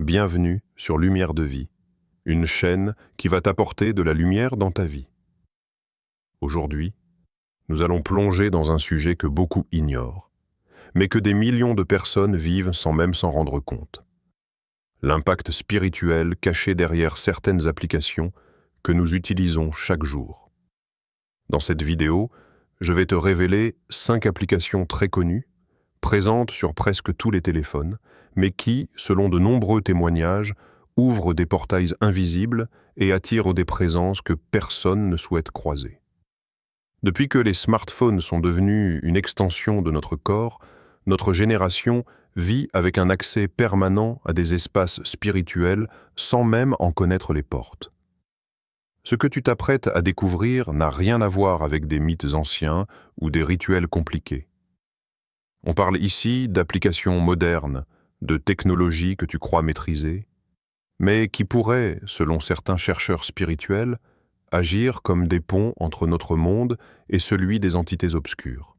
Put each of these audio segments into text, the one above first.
bienvenue sur Lumière de Vie, une chaîne qui va t'apporter de la lumière dans ta vie. Aujourd'hui, nous allons plonger dans un sujet que beaucoup ignorent, mais que des millions de personnes vivent sans même s'en rendre compte. L'impact spirituel caché derrière certaines applications que nous utilisons chaque jour. Dans cette vidéo, je vais te révéler 5 applications très connues, présentes sur presque tous les téléphones, mais qui, selon de nombreux témoignages, ouvrent des portails invisibles et attirent des présences que personne ne souhaite croiser. Depuis que les smartphones sont devenus une extension de notre corps, notre génération vit avec un accès permanent à des espaces spirituels sans même en connaître les portes. Ce que tu t'apprêtes à découvrir n'a rien à voir avec des mythes anciens ou des rituels compliqués. On parle ici d'applications modernes, de technologies que tu crois maîtriser, mais qui pourraient, selon certains chercheurs spirituels, agir comme des ponts entre notre monde et celui des entités obscures.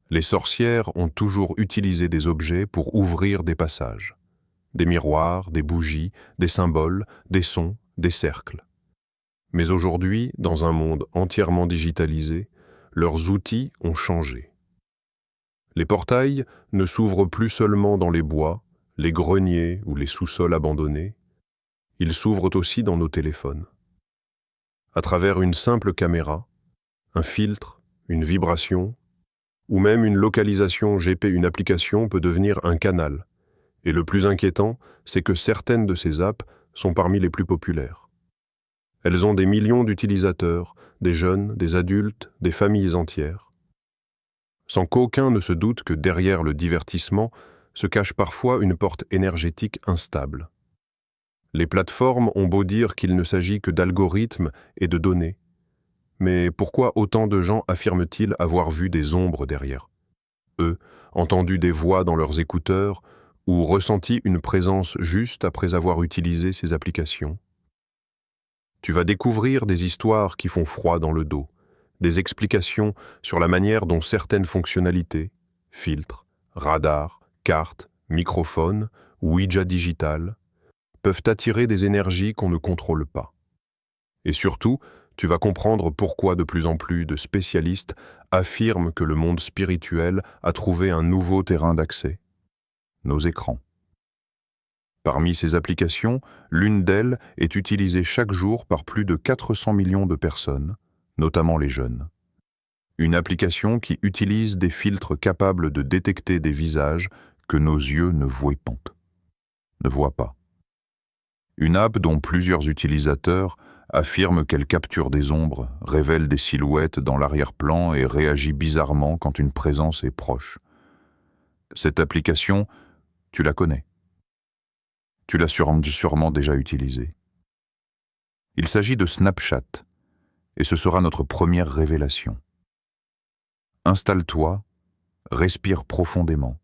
Les sorcières ont toujours utilisé des objets pour ouvrir des passages. Des miroirs, des bougies, des symboles, des sons, des cercles. Mais aujourd'hui, dans un monde entièrement digitalisé, leurs outils ont changé. Les portails ne s'ouvrent plus seulement dans les bois, les greniers ou les sous-sols abandonnés, ils s'ouvrent aussi dans nos téléphones. À travers une simple caméra, un filtre, une vibration, ou même une localisation GP, une application peut devenir un canal. Et le plus inquiétant, c'est que certaines de ces apps sont parmi les plus populaires. Elles ont des millions d'utilisateurs, des jeunes, des adultes, des familles entières. Sans qu'aucun ne se doute que derrière le divertissement se cache parfois une porte énergétique instable. Les plateformes ont beau dire qu'il ne s'agit que d'algorithmes et de données. Mais pourquoi autant de gens affirment-ils avoir vu des ombres derrière eux, entendu des voix dans leurs écouteurs ou ressenti une présence juste après avoir utilisé ces applications? Tu vas découvrir des histoires qui font froid dans le dos, des explications sur la manière dont certaines fonctionnalités, filtres, radars, cartes, microphones, Ouija digital, peuvent attirer des énergies qu'on ne contrôle pas. Et surtout, tu vas comprendre pourquoi de plus en plus de spécialistes affirment que le monde spirituel a trouvé un nouveau terrain d'accès, nos écrans. Parmi ces applications, l'une d'elles est utilisée chaque jour par plus de 400 millions de personnes, notamment les jeunes. Une application qui utilise des filtres capables de détecter des visages que nos yeux ne voient pas. Une app dont plusieurs utilisateurs affirment qu'elle capture des ombres, révèle des silhouettes dans l'arrière-plan et réagit bizarrement quand une présence est proche. Cette application, tu la connais. Tu l'as sûrement déjà utilisée. Il s'agit de Snapchat, et ce sera notre première révélation. Installe-toi, respire profondément,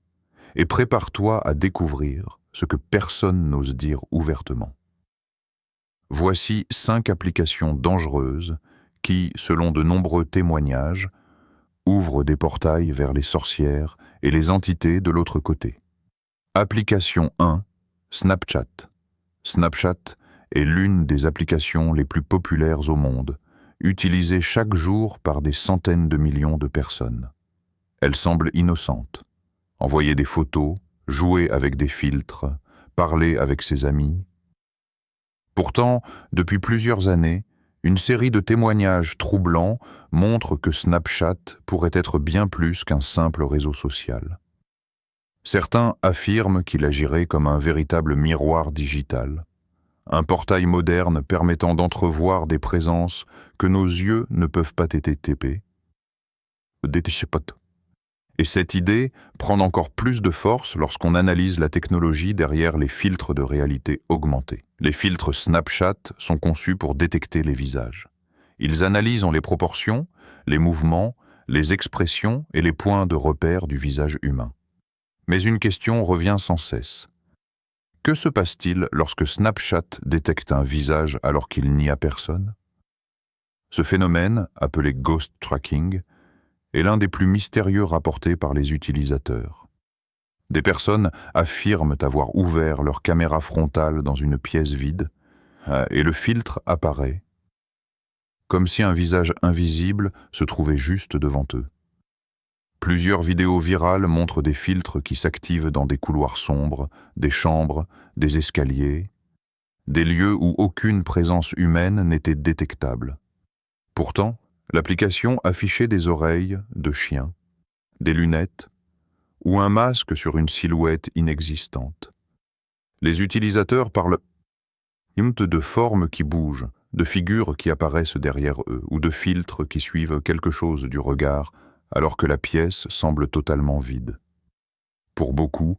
et prépare-toi à découvrir ce que personne n'ose dire ouvertement. Voici 5 applications dangereuses qui, selon de nombreux témoignages, ouvrent des portails vers les sorcières et les entités de l'autre côté. Application 1, Snapchat. Snapchat est l'une des applications les plus populaires au monde, utilisée chaque jour par des centaines de millions de personnes. Elle semble innocente. Envoyer des photos, jouer avec des filtres, parler avec ses amis. Pourtant, depuis plusieurs années, une série de témoignages troublants montre que Snapchat pourrait être bien plus qu'un simple réseau social. Certains affirment qu'il agirait comme un véritable miroir digital, un portail moderne permettant d'entrevoir des présences que nos yeux ne peuvent pas détecter. Et cette idée prend encore plus de force lorsqu'on analyse la technologie derrière les filtres de réalité augmentée. Les filtres Snapchat sont conçus pour détecter les visages. Ils analysent en les proportions, les mouvements, les expressions et les points de repère du visage humain. Mais une question revient sans cesse. Que se passe-t-il lorsque Snapchat détecte un visage alors qu'il n'y a personne? Ce phénomène, appelé ghost tracking, est l'un des plus mystérieux rapportés par les utilisateurs. Des personnes affirment avoir ouvert leur caméra frontale dans une pièce vide et le filtre apparaît, comme si un visage invisible se trouvait juste devant eux. Plusieurs vidéos virales montrent des filtres qui s'activent dans des couloirs sombres, des chambres, des escaliers, des lieux où aucune présence humaine n'était détectable. Pourtant, l'application affichait des oreilles de chien, des lunettes ou un masque sur une silhouette inexistante. Les utilisateurs parlent de formes qui bougent, de figures qui apparaissent derrière eux ou de filtres qui suivent quelque chose du regard alors que la pièce semble totalement vide. Pour beaucoup,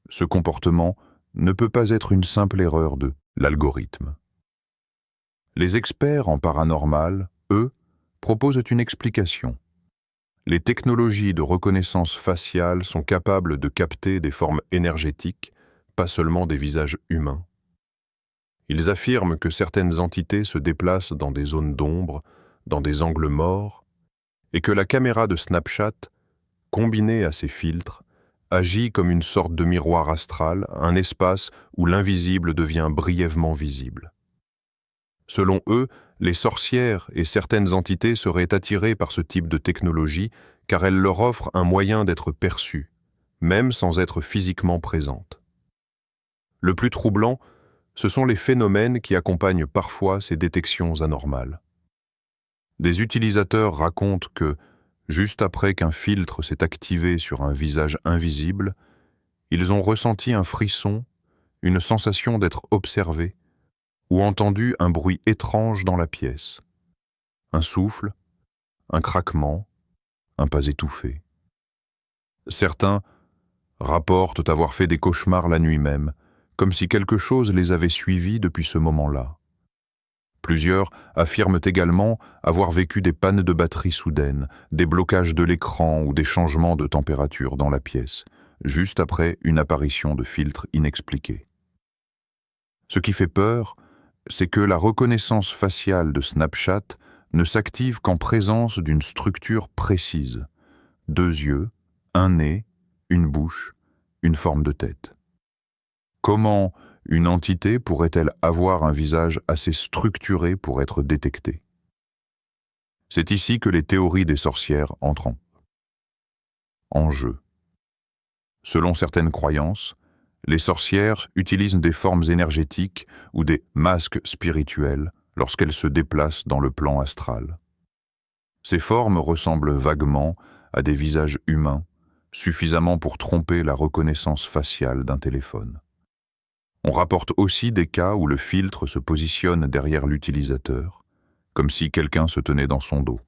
ce comportement ne peut pas être une simple erreur de l'algorithme. Les experts en paranormal, eux, proposent une explication. Les technologies de reconnaissance faciale sont capables de capter des formes énergétiques, pas seulement des visages humains. Ils affirment que certaines entités se déplacent dans des zones d'ombre, dans des angles morts, et que la caméra de Snapchat, combinée à ces filtres, agit comme une sorte de miroir astral, un espace où l'invisible devient brièvement visible. Selon eux, les sorcières et certaines entités seraient attirées par ce type de technologie car elle leur offre un moyen d'être perçues, même sans être physiquement présentes. Le plus troublant, ce sont les phénomènes qui accompagnent parfois ces détections anormales. Des utilisateurs racontent que, juste après qu'un filtre s'est activé sur un visage invisible, ils ont ressenti un frisson, une sensation d'être observés, ou entendu un bruit étrange dans la pièce. Un souffle, un craquement, un pas étouffé. Certains rapportent avoir fait des cauchemars la nuit même, comme si quelque chose les avait suivis depuis ce moment-là. Plusieurs affirment également avoir vécu des pannes de batterie soudaines, des blocages de l'écran ou des changements de température dans la pièce, juste après une apparition de filtres inexpliqués. Ce qui fait peur, c'est que la reconnaissance faciale de Snapchat ne s'active qu'en présence d'une structure précise. 2 yeux, un nez, une bouche, une forme de tête. Comment une entité pourrait-elle avoir un visage assez structuré pour être détectée? C'est ici que les théories des sorcières entrent en jeu. Selon certaines croyances, les sorcières utilisent des formes énergétiques ou des masques spirituels lorsqu'elles se déplacent dans le plan astral. Ces formes ressemblent vaguement à des visages humains, suffisamment pour tromper la reconnaissance faciale d'un téléphone. On rapporte aussi des cas où le filtre se positionne derrière l'utilisateur, comme si quelqu'un se tenait dans son dos.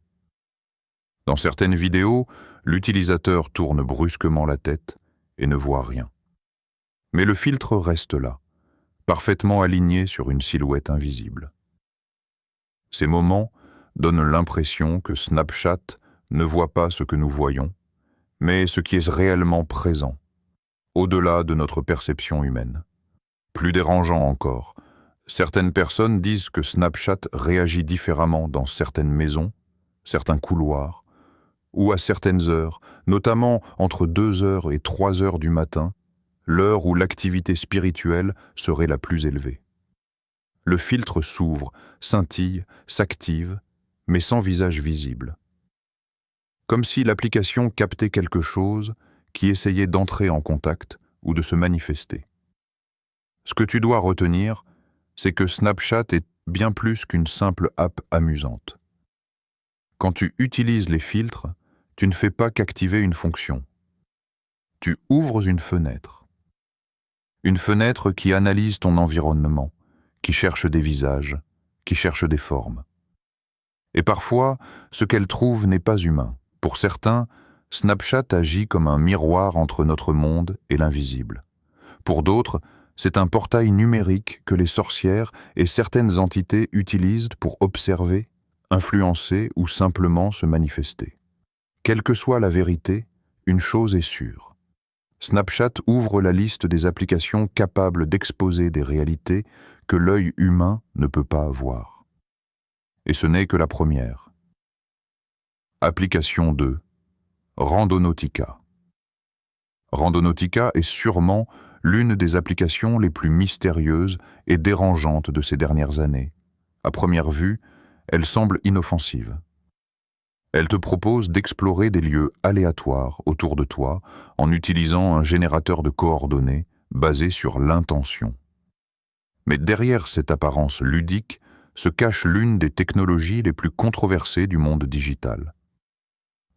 Dans certaines vidéos, l'utilisateur tourne brusquement la tête et ne voit rien. Mais le filtre reste là, parfaitement aligné sur une silhouette invisible. Ces moments donnent l'impression que Snapchat ne voit pas ce que nous voyons, mais ce qui est réellement présent, au-delà de notre perception humaine. Plus dérangeant encore, certaines personnes disent que Snapchat réagit différemment dans certaines maisons, certains couloirs, ou à certaines heures, notamment entre 2 heures et 3 heures du matin, l'heure où l'activité spirituelle serait la plus élevée. Le filtre s'ouvre, scintille, s'active, mais sans visage visible. Comme si l'application captait quelque chose qui essayait d'entrer en contact ou de se manifester. Ce que tu dois retenir, c'est que Snapchat est bien plus qu'une simple app amusante. Quand tu utilises les filtres, tu ne fais pas qu'activer une fonction. Tu ouvres une fenêtre. Une fenêtre qui analyse ton environnement, qui cherche des visages, qui cherche des formes. Et parfois, ce qu'elle trouve n'est pas humain. Pour certains, Snapchat agit comme un miroir entre notre monde et l'invisible. Pour d'autres, c'est un portail numérique que les sorcières et certaines entités utilisent pour observer, influencer ou simplement se manifester. Quelle que soit la vérité, une chose est sûre. Snapchat ouvre la liste des applications capables d'exposer des réalités que l'œil humain ne peut pas voir. Et ce n'est que la première. Application 2. Randonautica. Randonautica est sûrement l'une des applications les plus mystérieuses et dérangeantes de ces dernières années. À première vue, elle semble inoffensive. Elle te propose d'explorer des lieux aléatoires autour de toi en utilisant un générateur de coordonnées basé sur l'intention. Mais derrière cette apparence ludique se cache l'une des technologies les plus controversées du monde digital.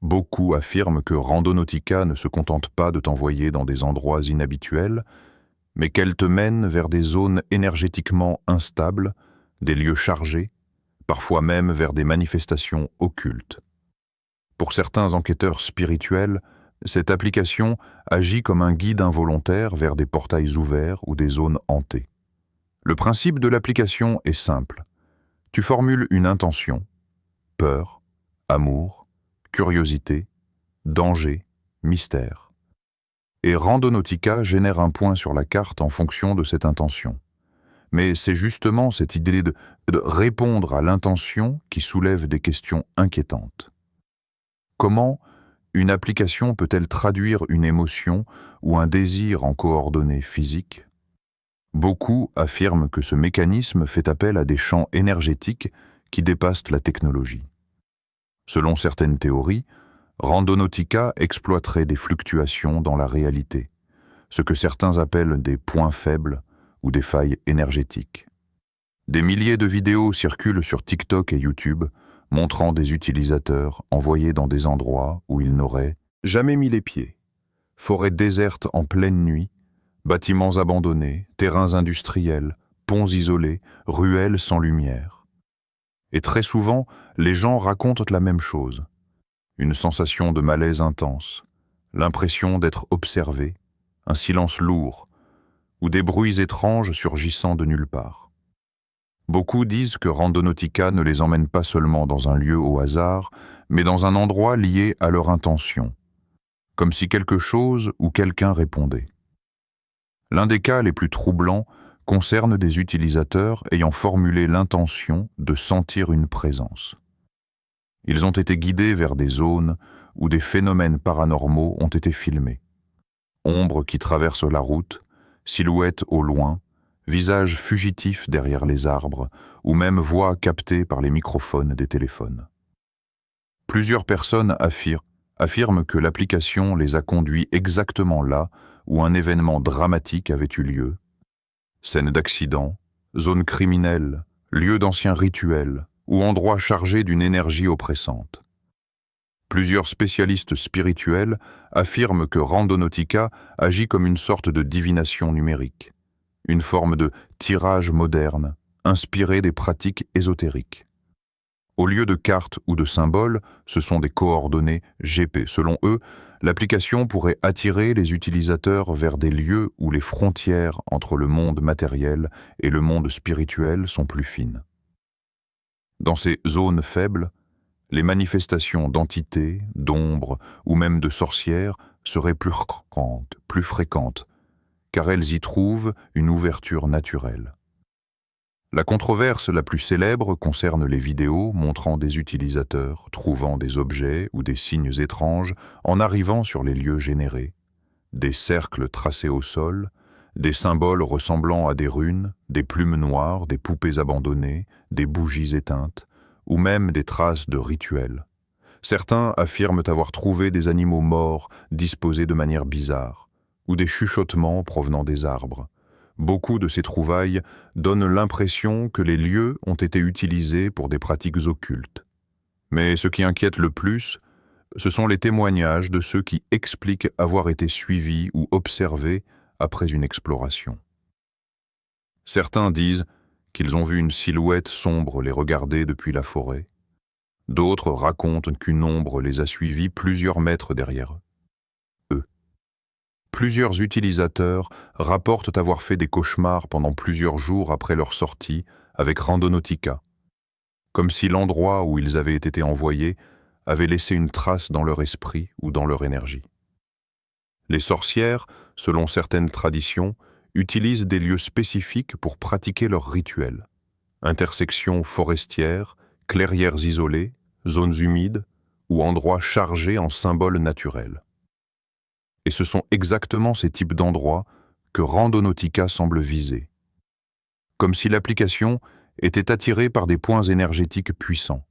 Beaucoup affirment que Randonautica ne se contente pas de t'envoyer dans des endroits inhabituels, mais qu'elle te mène vers des zones énergétiquement instables, des lieux chargés, parfois même vers des manifestations occultes. Pour certains enquêteurs spirituels, cette application agit comme un guide involontaire vers des portails ouverts ou des zones hantées. Le principe de l'application est simple. Tu formules une intention, peur, amour, curiosité, danger, mystère. Et Randonautica génère un point sur la carte en fonction de cette intention. Mais c'est justement cette idée de répondre à l'intention qui soulève des questions inquiétantes. Comment une application peut-elle traduire une émotion ou un désir en coordonnées physiques? Beaucoup affirment que ce mécanisme fait appel à des champs énergétiques qui dépassent la technologie. Selon certaines théories, Randonautica exploiterait des fluctuations dans la réalité, ce que certains appellent des points faibles ou des failles énergétiques. Des milliers de vidéos circulent sur TikTok et YouTube, montrant des utilisateurs envoyés dans des endroits où ils n'auraient Jamais mis les pieds. forêts désertes en pleine nuit, bâtiments abandonnés, terrains industriels, ponts isolés, ruelles sans lumière. Et très souvent, les gens racontent la même chose. Une sensation de malaise intense, l'impression d'être observé, un silence lourd, ou des bruits étranges surgissant de nulle part. Beaucoup disent que Randonautica ne les emmène pas seulement dans un lieu au hasard, mais dans un endroit lié à leur intention, comme si quelque chose ou quelqu'un répondait. L'un des cas les plus troublants concerne des utilisateurs ayant formulé l'intention de sentir une présence. Ils ont été guidés vers des zones où des phénomènes paranormaux ont été filmés. Ombres qui traversent la route, silhouettes au loin, visages fugitifs derrière les arbres, ou même voix captées par les microphones des téléphones. Plusieurs personnes affirment que l'application les a conduits exactement là où un événement dramatique avait eu lieu. Scènes d'accidents, zones criminelles, lieux d'anciens rituels, ou endroits chargés d'une énergie oppressante. Plusieurs spécialistes spirituels affirment que Randonautica agit comme une sorte de divination numérique, une forme de tirage moderne, inspirée des pratiques ésotériques. Au lieu de cartes ou de symboles, ce sont des coordonnées GP. Selon eux, l'application pourrait attirer les utilisateurs vers des lieux où les frontières entre le monde matériel et le monde spirituel sont plus fines. Dans ces zones faibles, les manifestations d'entités, d'ombres ou même de sorcières seraient plus fréquentes, car elles y trouvent une ouverture naturelle. La controverse la plus célèbre concerne les vidéos montrant des utilisateurs trouvant des objets ou des signes étranges en arrivant sur les lieux générés, des cercles tracés au sol, des symboles ressemblant à des runes, des plumes noires, des poupées abandonnées, des bougies éteintes, ou même des traces de rituels. Certains affirment avoir trouvé des animaux morts disposés de manière bizarre, ou des chuchotements provenant des arbres. Beaucoup de ces trouvailles donnent l'impression que les lieux ont été utilisés pour des pratiques occultes. Mais ce qui inquiète le plus, ce sont les témoignages de ceux qui expliquent avoir été suivis ou observés après une exploration. Certains disent qu'ils ont vu une silhouette sombre les regarder depuis la forêt. D'autres racontent qu'une ombre les a suivis plusieurs mètres derrière eux. Plusieurs utilisateurs rapportent avoir fait des cauchemars pendant plusieurs jours après leur sortie avec Randonautica, comme si l'endroit où ils avaient été envoyés avait laissé une trace dans leur esprit ou dans leur énergie. Les sorcières, selon certaines traditions, utilisent des lieux spécifiques pour pratiquer leurs rituels. Intersections forestières, clairières isolées, zones humides ou endroits chargés en symboles naturels. Et ce sont exactement ces types d'endroits que Randonautica semble viser. Comme si l'application était attirée par des points énergétiques puissants,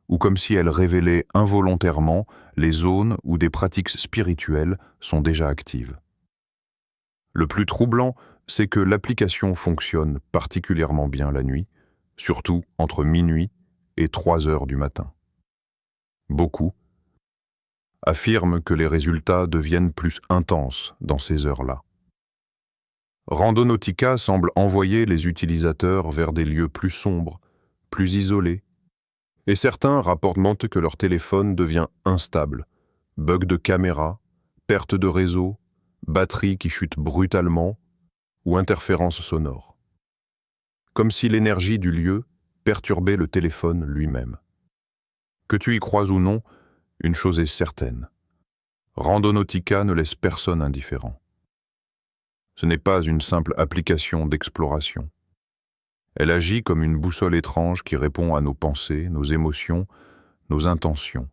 ou comme si elle révélait involontairement les zones où des pratiques spirituelles sont déjà actives. Le plus troublant, c'est que l'application fonctionne particulièrement bien la nuit, surtout entre minuit et 3 heures du matin. Beaucoup affirment que les résultats deviennent plus intenses dans ces heures-là. Randonautica semble envoyer les utilisateurs vers des lieux plus sombres, plus isolés, et certains rapportent que leur téléphone devient instable, bug de caméra, perte de réseau, batterie qui chute brutalement ou interférence sonore. Comme si l'énergie du lieu perturbait le téléphone lui-même. Que tu y croises ou non, une chose est certaine. Randonautica ne laisse personne indifférent. Ce n'est pas une simple application d'exploration. Elle agit comme une boussole étrange qui répond à nos pensées, nos émotions, nos intentions.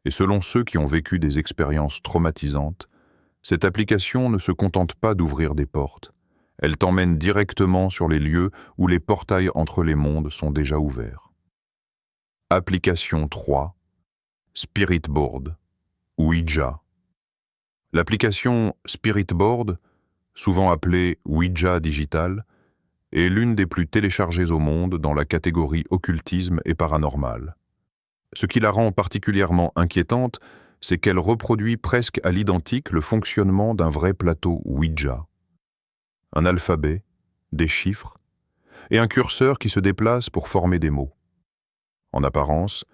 Et selon ceux qui ont vécu des expériences traumatisantes, cette application ne se contente pas d'ouvrir des portes. Elle t'emmène directement sur les lieux où les portails entre les mondes sont déjà ouverts. Application 3, Spirit Board, Ouija. L'application Spirit Board, souvent appelée Ouija Digital, est l'une des plus téléchargées au monde dans la catégorie occultisme et paranormal. Ce qui la rend particulièrement inquiétante, c'est qu'elle reproduit presque à l'identique le fonctionnement d'un vrai plateau Ouija. Un alphabet, des chiffres, et un curseur qui se déplace pour former des mots. En apparence,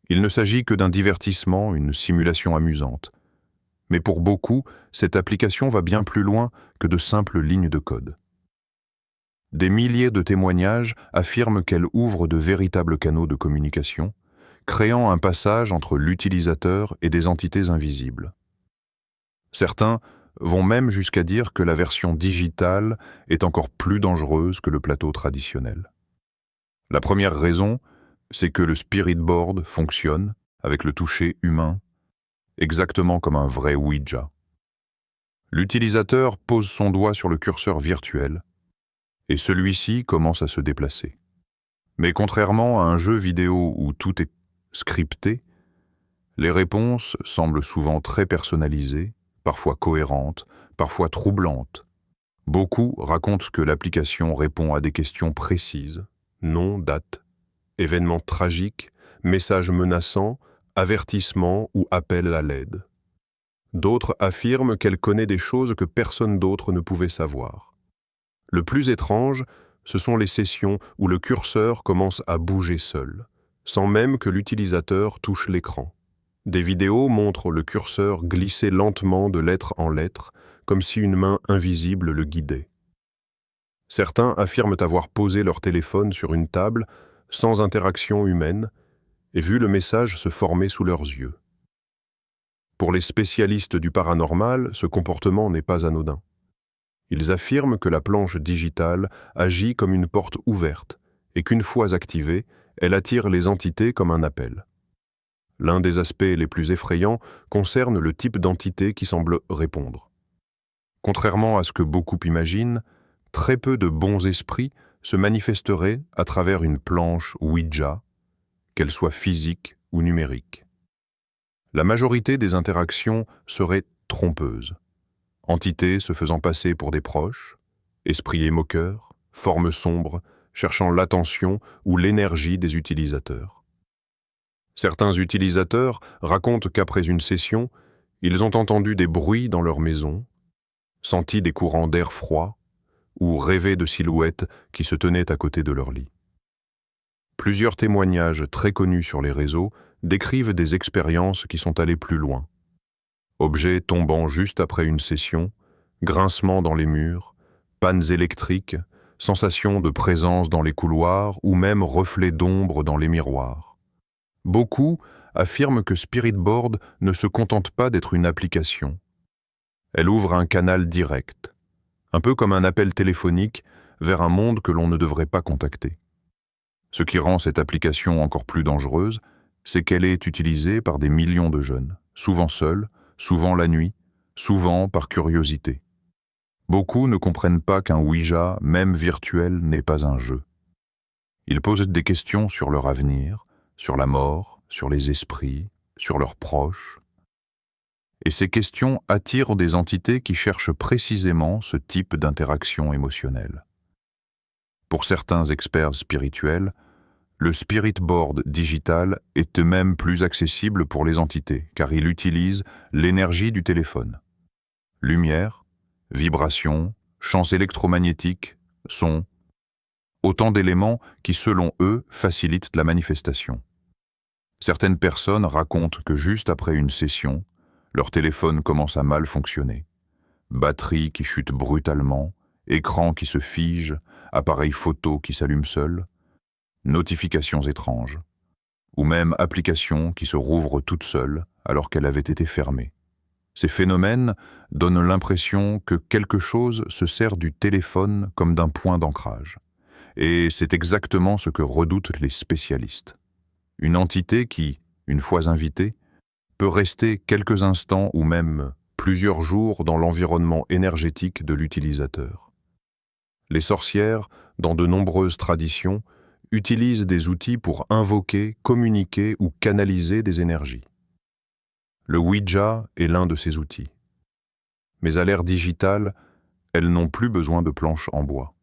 il ne s'agit que d'un divertissement, une simulation amusante. Mais pour beaucoup, cette application va bien plus loin que de simples lignes de code. Des milliers de témoignages affirment qu'elle ouvre de véritables canaux de communication, créant un passage entre l'utilisateur et des entités invisibles. Certains vont même jusqu'à dire que la version digitale est encore plus dangereuse que le plateau traditionnel. La première raison, c'est que le Spirit Board fonctionne, avec le toucher humain, exactement comme un vrai Ouija. L'utilisateur pose son doigt sur le curseur virtuel, et celui-ci commence à se déplacer. Mais contrairement à un jeu vidéo où tout est scripté, les réponses semblent souvent très personnalisées, parfois cohérentes, parfois troublantes. Beaucoup racontent que l'application répond à des questions précises, nom, date, événements tragiques, messages menaçants, avertissements ou appels à l'aide. D'autres affirment qu'elle connaît des choses que personne d'autre ne pouvait savoir. Le plus étrange, ce sont les sessions où le curseur commence à bouger seul, sans même que l'utilisateur touche l'écran. Des vidéos montrent le curseur glisser lentement de lettre en lettre, comme si une main invisible le guidait. Certains affirment avoir posé leur téléphone sur une table, sans interaction humaine, et vu le message se former sous leurs yeux. Pour les spécialistes du paranormal, ce comportement n'est pas anodin. Ils affirment que la planche digitale agit comme une porte ouverte et qu'une fois activée, elle attire les entités comme un appel. L'un des aspects les plus effrayants concerne le type d'entité qui semble répondre. Contrairement à ce que beaucoup imaginent, très peu de bons esprits se manifesteraient à travers une planche Ouija, qu'elle soit physique ou numérique. La majorité des interactions seraient trompeuses. Entités se faisant passer pour des proches, esprits émoqueurs, formes sombres, cherchant l'attention ou l'énergie des utilisateurs. Certains utilisateurs racontent qu'après une session, ils ont entendu des bruits dans leur maison, senti des courants d'air froid ou rêvé de silhouettes qui se tenaient à côté de leur lit. Plusieurs témoignages très connus sur les réseaux décrivent des expériences qui sont allées plus loin. Objets tombant juste après une session, grincements dans les murs, pannes électriques, sensations de présence dans les couloirs ou même reflets d'ombre dans les miroirs. Beaucoup affirment que Spirit Board ne se contente pas d'être une application. Elle ouvre un canal direct, un peu comme un appel téléphonique vers un monde que l'on ne devrait pas contacter. Ce qui rend cette application encore plus dangereuse, c'est qu'elle est utilisée par des millions de jeunes, souvent seuls, souvent la nuit, souvent par curiosité. Beaucoup ne comprennent pas qu'un Ouija, même virtuel, n'est pas un jeu. Ils posent des questions sur leur avenir, sur la mort, sur les esprits, sur leurs proches. Et ces questions attirent des entités qui cherchent précisément ce type d'interaction émotionnelle. Pour certains experts spirituels, le Spirit Board digital est même plus accessible pour les entités, car il utilise l'énergie du téléphone. Lumière, vibrations, champs électromagnétiques, sons, autant d'éléments qui, selon eux, facilitent la manifestation. Certaines personnes racontent que juste après une session, leur téléphone commence à mal fonctionner. Batterie qui chute brutalement, écran qui se fige, appareil photo qui s'allume seul, notifications étranges, ou même applications qui se rouvrent toutes seules alors qu'elles avaient été fermées. Ces phénomènes donnent l'impression que quelque chose se sert du téléphone comme d'un point d'ancrage. Et c'est exactement ce que redoutent les spécialistes. Une entité qui, une fois invitée, peut rester quelques instants ou même plusieurs jours dans l'environnement énergétique de l'utilisateur. Les sorcières, dans de nombreuses traditions, utilisent des outils pour invoquer, communiquer ou canaliser des énergies. Le Ouija est l'un de ces outils. Mais à l'ère digitale, elles n'ont plus besoin de planches en bois.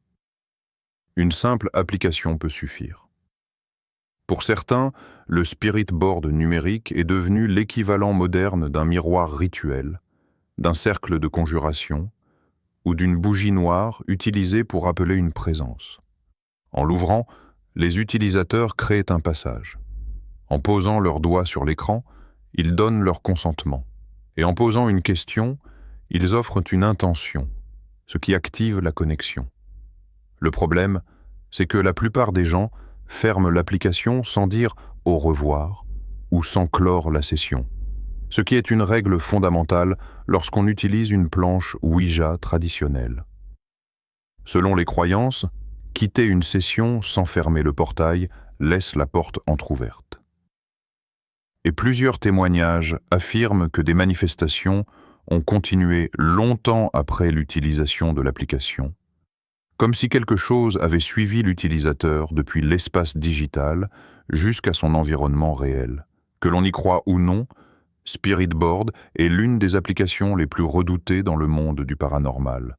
Une simple application peut suffire. Pour certains, le Spirit Board numérique est devenu l'équivalent moderne d'un miroir rituel, d'un cercle de conjuration ou d'une bougie noire utilisée pour appeler une présence. En l'ouvrant, les utilisateurs créent un passage. En posant leurs doigts sur l'écran, ils donnent leur consentement. Et en posant une question, ils offrent une intention, ce qui active la connexion. Le problème, c'est que la plupart des gens ferment l'application sans dire « au revoir » ou sans clore la session, ce qui est une règle fondamentale lorsqu'on utilise une planche Ouija traditionnelle. Selon les croyances, quitter une session sans fermer le portail laisse la porte entr'ouverte. Et plusieurs témoignages affirment que des manifestations ont continué longtemps après l'utilisation de l'application, comme si quelque chose avait suivi l'utilisateur depuis l'espace digital jusqu'à son environnement réel. Que l'on y croit ou non, Spirit Board est l'une des applications les plus redoutées dans le monde du paranormal.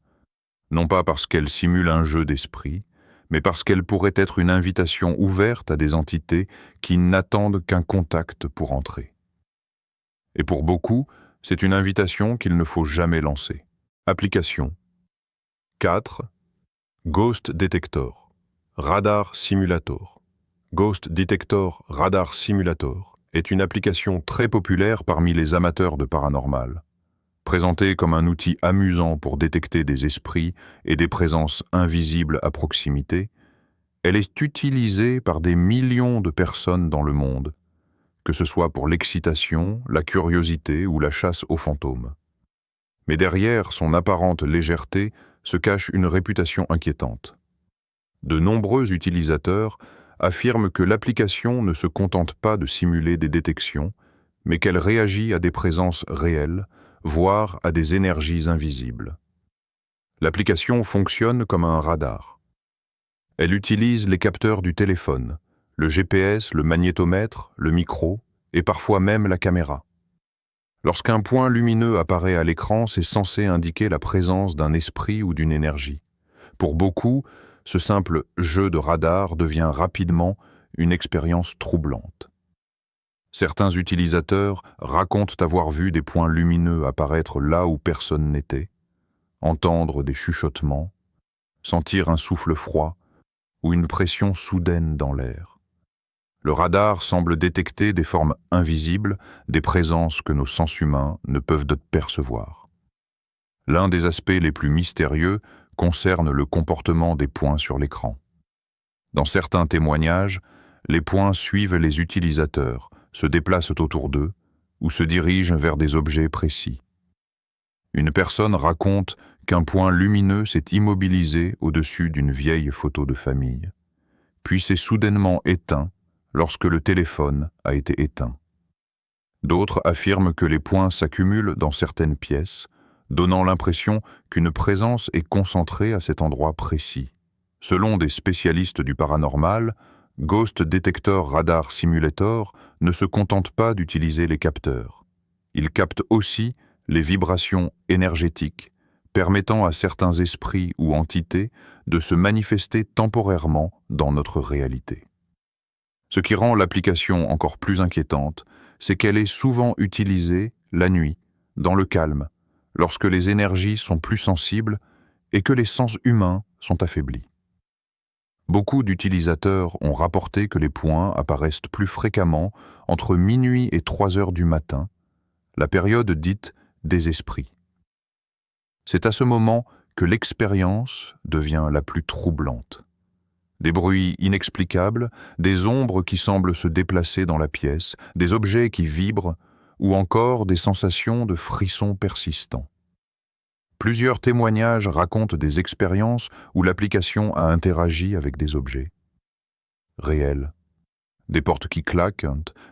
Non pas parce qu'elle simule un jeu d'esprit, mais parce qu'elle pourrait être une invitation ouverte à des entités qui n'attendent qu'un contact pour entrer. Et pour beaucoup, c'est une invitation qu'il ne faut jamais lancer. Application 4. Ghost Detector, Radar Simulator. Ghost Detector Radar Simulator est une application très populaire parmi les amateurs de paranormal. Présentée comme un outil amusant pour détecter des esprits et des présences invisibles à proximité, elle est utilisée par des millions de personnes dans le monde, que ce soit pour l'excitation, la curiosité ou la chasse aux fantômes. Mais derrière son apparente légèreté se cache une réputation inquiétante. De nombreux utilisateurs affirment que l'application ne se contente pas de simuler des détections, mais qu'elle réagit à des présences réelles, voire à des énergies invisibles. L'application fonctionne comme un radar. Elle utilise les capteurs du téléphone, le GPS, le magnétomètre, le micro et parfois même la caméra. Lorsqu'un point lumineux apparaît à l'écran, c'est censé indiquer la présence d'un esprit ou d'une énergie. Pour beaucoup, ce simple jeu de radar devient rapidement une expérience troublante. Certains utilisateurs racontent avoir vu des points lumineux apparaître là où personne n'était, entendre des chuchotements, sentir un souffle froid ou une pression soudaine dans l'air. Le radar semble détecter des formes invisibles, des présences que nos sens humains ne peuvent percevoir. L'un des aspects les plus mystérieux concerne le comportement des points sur l'écran. Dans certains témoignages, les points suivent les utilisateurs, se déplacent autour d'eux ou se dirigent vers des objets précis. Une personne raconte qu'un point lumineux s'est immobilisé au-dessus d'une vieille photo de famille, puis s'est soudainement éteint lorsque le téléphone a été éteint. D'autres affirment que les points s'accumulent dans certaines pièces donnant l'impression qu'une présence est concentrée à cet endroit précis. Selon des spécialistes du paranormal, Ghost Detector Radar Simulator ne se contente pas d'utiliser les capteurs. Il capte aussi les vibrations énergétiques, permettant à certains esprits ou entités de se manifester temporairement dans notre réalité. Ce qui rend l'application encore plus inquiétante, c'est qu'elle est souvent utilisée la nuit, dans le calme, lorsque les énergies sont plus sensibles et que les sens humains sont affaiblis. Beaucoup d'utilisateurs ont rapporté que les points apparaissent plus fréquemment entre minuit et 3 heures du matin, la période dite des esprits. C'est à ce moment que l'expérience devient la plus troublante. Des bruits inexplicables, des ombres qui semblent se déplacer dans la pièce, des objets qui vibrent, ou encore des sensations de frissons persistants. Plusieurs témoignages racontent des expériences où l'application a interagi avec des objets réels. Des portes qui claquent,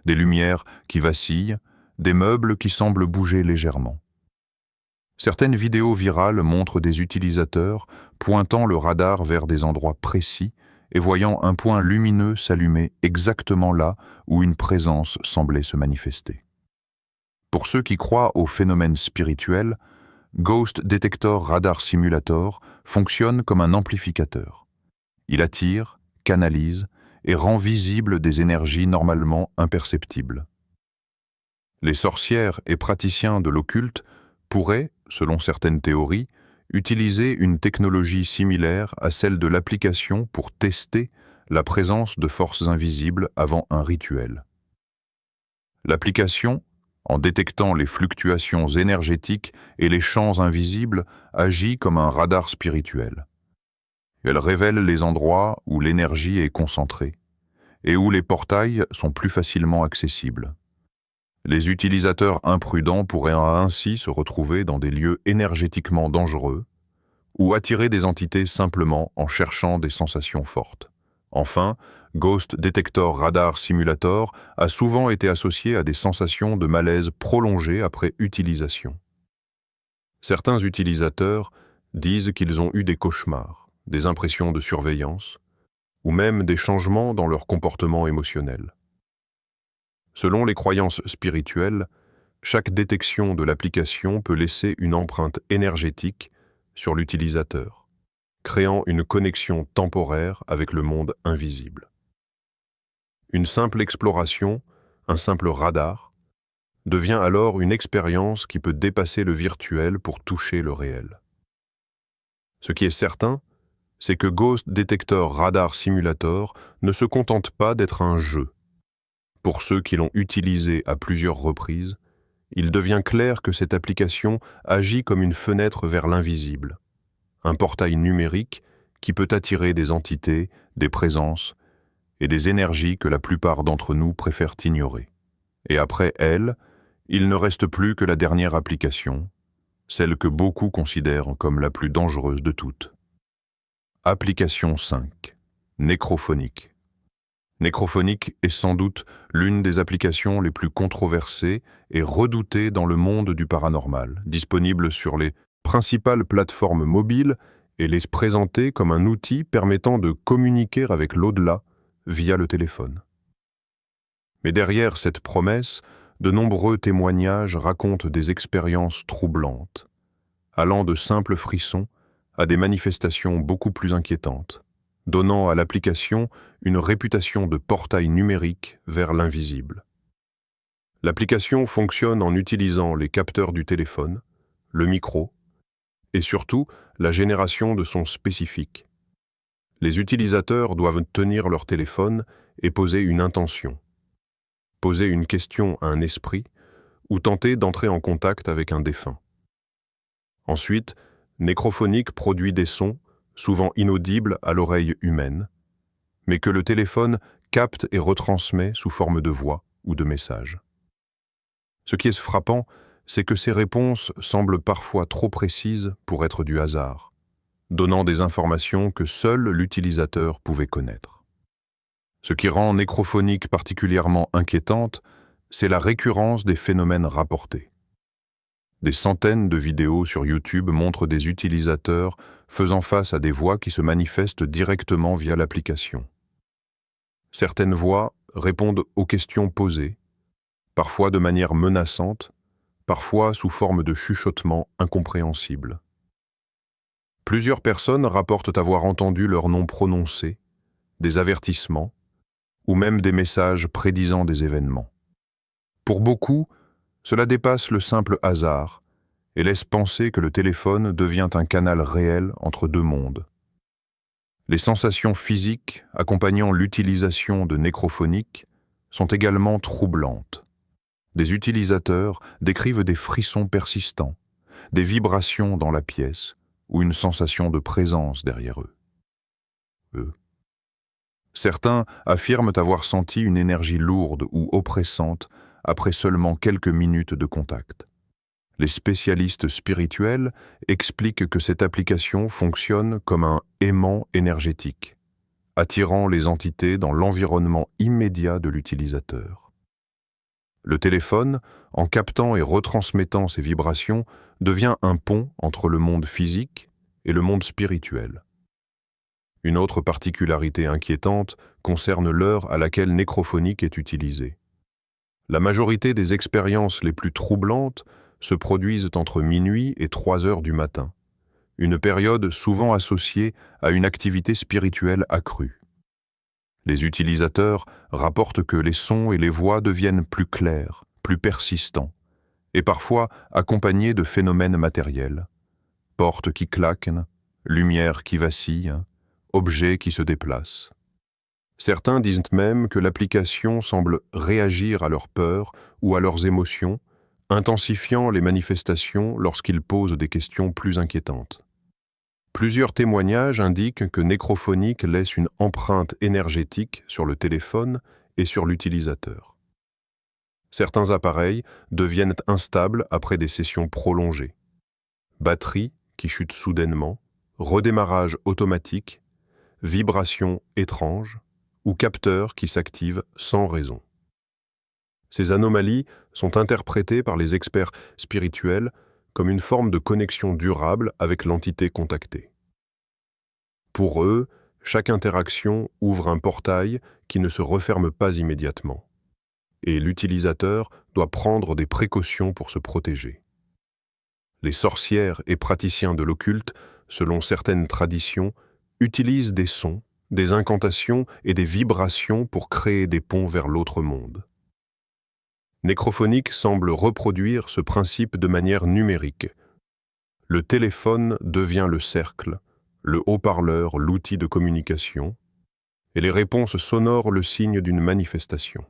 des lumières qui vacillent, des meubles qui semblent bouger légèrement. Certaines vidéos virales montrent des utilisateurs pointant le radar vers des endroits précis et voyant un point lumineux s'allumer exactement là où une présence semblait se manifester. Pour ceux qui croient aux phénomènes spirituels, Ghost Detector Radar Simulator fonctionne comme un amplificateur. Il attire, canalise et rend visible des énergies normalement imperceptibles. Les sorcières et praticiens de l'occulte pourraient, selon certaines théories, utiliser une technologie similaire à celle de l'application pour tester la présence de forces invisibles avant un rituel. L'application, en détectant les fluctuations énergétiques et les champs invisibles, agit comme un radar spirituel. Elle révèle les endroits où l'énergie est concentrée et où les portails sont plus facilement accessibles. Les utilisateurs imprudents pourraient ainsi se retrouver dans des lieux énergétiquement dangereux ou attirer des entités simplement en cherchant des sensations fortes. Enfin, Ghost Detector Radar Simulator a souvent été associé à des sensations de malaise prolongées après utilisation. Certains utilisateurs disent qu'ils ont eu des cauchemars, des impressions de surveillance, ou même des changements dans leur comportement émotionnel. Selon les croyances spirituelles, chaque détection de l'application peut laisser une empreinte énergétique sur l'utilisateur, créant une connexion temporaire avec le monde invisible. Une simple exploration, un simple radar, devient alors une expérience qui peut dépasser le virtuel pour toucher le réel. Ce qui est certain, c'est que Ghost Detector Radar Simulator ne se contente pas d'être un jeu. Pour ceux qui l'ont utilisé à plusieurs reprises, il devient clair que cette application agit comme une fenêtre vers l'invisible, un portail numérique qui peut attirer des entités, des présences et des énergies que la plupart d'entre nous préfèrent ignorer. Et après elle, il ne reste plus que la dernière application, celle que beaucoup considèrent comme la plus dangereuse de toutes. Application 5. Nécrophonique. Nécrophonique est sans doute l'une des applications les plus controversées et redoutées dans le monde du paranormal, disponible sur les principales plateformes mobiles et les présenter comme un outil permettant de communiquer avec l'au-delà via le téléphone. Mais derrière cette promesse, de nombreux témoignages racontent des expériences troublantes, allant de simples frissons à des manifestations beaucoup plus inquiétantes, donnant à l'application une réputation de portail numérique vers l'invisible. L'application fonctionne en utilisant les capteurs du téléphone, le micro, et surtout la génération de sons spécifiques. Les utilisateurs doivent tenir leur téléphone et poser une intention, poser une question à un esprit ou tenter d'entrer en contact avec un défunt. Ensuite, Nécrophonique produit des sons, souvent inaudibles à l'oreille humaine, mais que le téléphone capte et retransmet sous forme de voix ou de messages. Ce qui est frappant, c'est que ces réponses semblent parfois trop précises pour être du hasard, donnant des informations que seul l'utilisateur pouvait connaître. Ce qui rend Nécrophonique particulièrement inquiétante, c'est la récurrence des phénomènes rapportés. Des centaines de vidéos sur YouTube montrent des utilisateurs faisant face à des voix qui se manifestent directement via l'application. Certaines voix répondent aux questions posées, parfois de manière menaçante, parfois sous forme de chuchotements incompréhensibles. Plusieurs personnes rapportent avoir entendu leur nom prononcé, des avertissements, ou même des messages prédisant des événements. Pour beaucoup, cela dépasse le simple hasard et laisse penser que le téléphone devient un canal réel entre deux mondes. Les sensations physiques accompagnant l'utilisation de nécrophoniques sont également troublantes. Des utilisateurs décrivent des frissons persistants, des vibrations dans la pièce ou une sensation de présence derrière eux. Certains affirment avoir senti une énergie lourde ou oppressante après seulement quelques minutes de contact. Les spécialistes spirituels expliquent que cette application fonctionne comme un aimant énergétique, attirant les entités dans l'environnement immédiat de l'utilisateur. Le téléphone, en captant et retransmettant ces vibrations, devient un pont entre le monde physique et le monde spirituel. Une autre particularité inquiétante concerne l'heure à laquelle nécrophonique est utilisée. La majorité des expériences les plus troublantes se produisent entre minuit et 3 heures du matin, une période souvent associée à une activité spirituelle accrue. Les utilisateurs rapportent que les sons et les voix deviennent plus clairs, plus persistants, et parfois accompagnés de phénomènes matériels. Portes qui claquent, lumière qui vacille, objets qui se déplacent. Certains disent même que l'application semble réagir à leurs peurs ou à leurs émotions, intensifiant les manifestations lorsqu'ils posent des questions plus inquiétantes. Plusieurs témoignages indiquent que nécrophonique laisse une empreinte énergétique sur le téléphone et sur l'utilisateur. Certains appareils deviennent instables après des sessions prolongées. Batterie qui chute soudainement, redémarrage automatique, vibrations étranges ou capteurs qui s'activent sans raison. Ces anomalies sont interprétées par les experts spirituels comme une forme de connexion durable avec l'entité contactée. Pour eux, chaque interaction ouvre un portail qui ne se referme pas immédiatement, et l'utilisateur doit prendre des précautions pour se protéger. Les sorcières et praticiens de l'occulte, selon certaines traditions, utilisent des sons, des incantations et des vibrations pour créer des ponts vers l'autre monde. Nécrophonique semble reproduire ce principe de manière numérique. Le téléphone devient le cercle, le haut-parleur l'outil de communication, et les réponses sonores le signe d'une manifestation.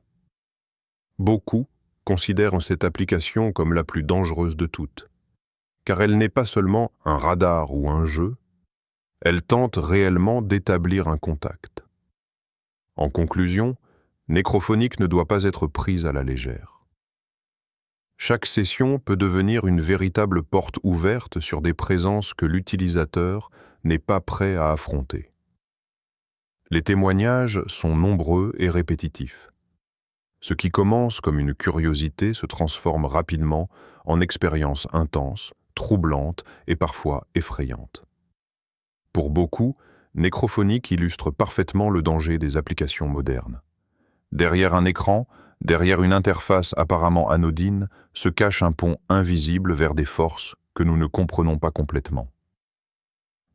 Beaucoup considèrent cette application comme la plus dangereuse de toutes, car elle n'est pas seulement un radar ou un jeu, elle tente réellement d'établir un contact. En conclusion, nécrophonique ne doit pas être prise à la légère. Chaque session peut devenir une véritable porte ouverte sur des présences que l'utilisateur n'est pas prêt à affronter. Les témoignages sont nombreux et répétitifs. Ce qui commence comme une curiosité se transforme rapidement en expériences intenses, troublantes et parfois effrayantes. Pour beaucoup, nécrophonique illustre parfaitement le danger des applications modernes. Derrière un écran, derrière une interface apparemment anodine, se cache un pont invisible vers des forces que nous ne comprenons pas complètement.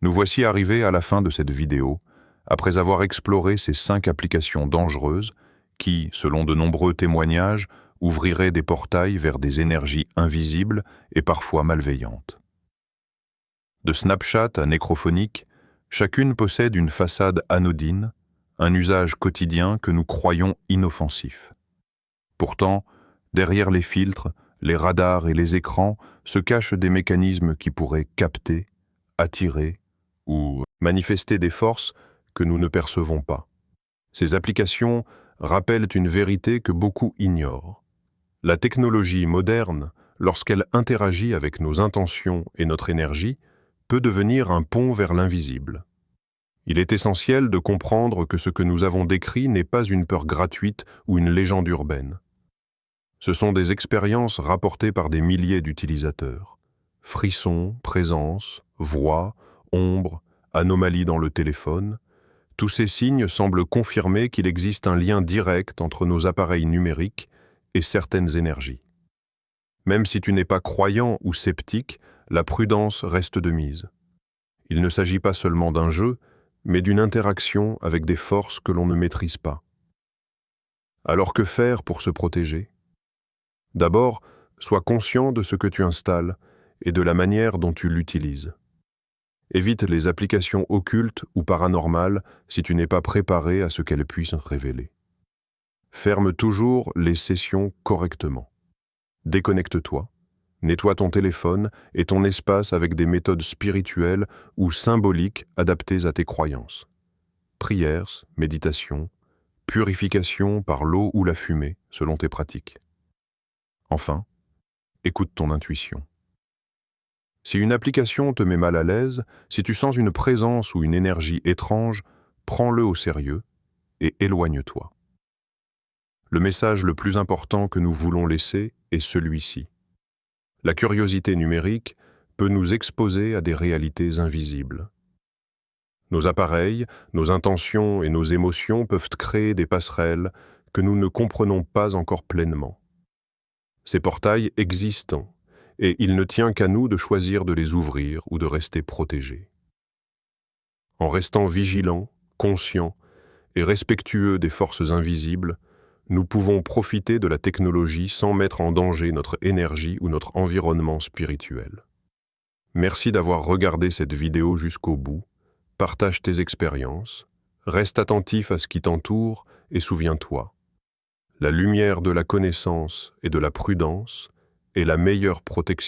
Nous voici arrivés à la fin de cette vidéo, après avoir exploré ces 5 applications dangereuses qui, selon de nombreux témoignages, ouvriraient des portails vers des énergies invisibles et parfois malveillantes. De Snapchat à nécrophonique, chacune possède une façade anodine, un usage quotidien que nous croyons inoffensif. Pourtant, derrière les filtres, les radars et les écrans se cachent des mécanismes qui pourraient capter, attirer ou manifester des forces que nous ne percevons pas. Ces applications rappellent une vérité que beaucoup ignorent. La technologie moderne, lorsqu'elle interagit avec nos intentions et notre énergie, peut devenir un pont vers l'invisible. Il est essentiel de comprendre que ce que nous avons décrit n'est pas une peur gratuite ou une légende urbaine. Ce sont des expériences rapportées par des milliers d'utilisateurs. Frissons, présence, voix, ombre, anomalies dans le téléphone, tous ces signes semblent confirmer qu'il existe un lien direct entre nos appareils numériques et certaines énergies. Même si tu n'es pas croyant ou sceptique, la prudence reste de mise. Il ne s'agit pas seulement d'un jeu, mais d'une interaction avec des forces que l'on ne maîtrise pas. Alors que faire pour se protéger? D'abord, sois conscient de ce que tu installes et de la manière dont tu l'utilises. Évite les applications occultes ou paranormales si tu n'es pas préparé à ce qu'elles puissent révéler. Ferme toujours les sessions correctement. Déconnecte-toi, nettoie ton téléphone et ton espace avec des méthodes spirituelles ou symboliques adaptées à tes croyances. Prières, méditation, purification par l'eau ou la fumée, selon tes pratiques. Enfin, écoute ton intuition. Si une application te met mal à l'aise, si tu sens une présence ou une énergie étrange, prends-le au sérieux et éloigne-toi. Le message le plus important que nous voulons laisser est celui-ci. La curiosité numérique peut nous exposer à des réalités invisibles. Nos appareils, nos intentions et nos émotions peuvent créer des passerelles que nous ne comprenons pas encore pleinement. Ces portails existent et il ne tient qu'à nous de choisir de les ouvrir ou de rester protégés. En restant vigilants, conscients et respectueux des forces invisibles, nous pouvons profiter de la technologie sans mettre en danger notre énergie ou notre environnement spirituel. Merci d'avoir regardé cette vidéo jusqu'au bout. Partage tes expériences, reste attentif à ce qui t'entoure et souviens-toi, la lumière de la connaissance et de la prudence est la meilleure protection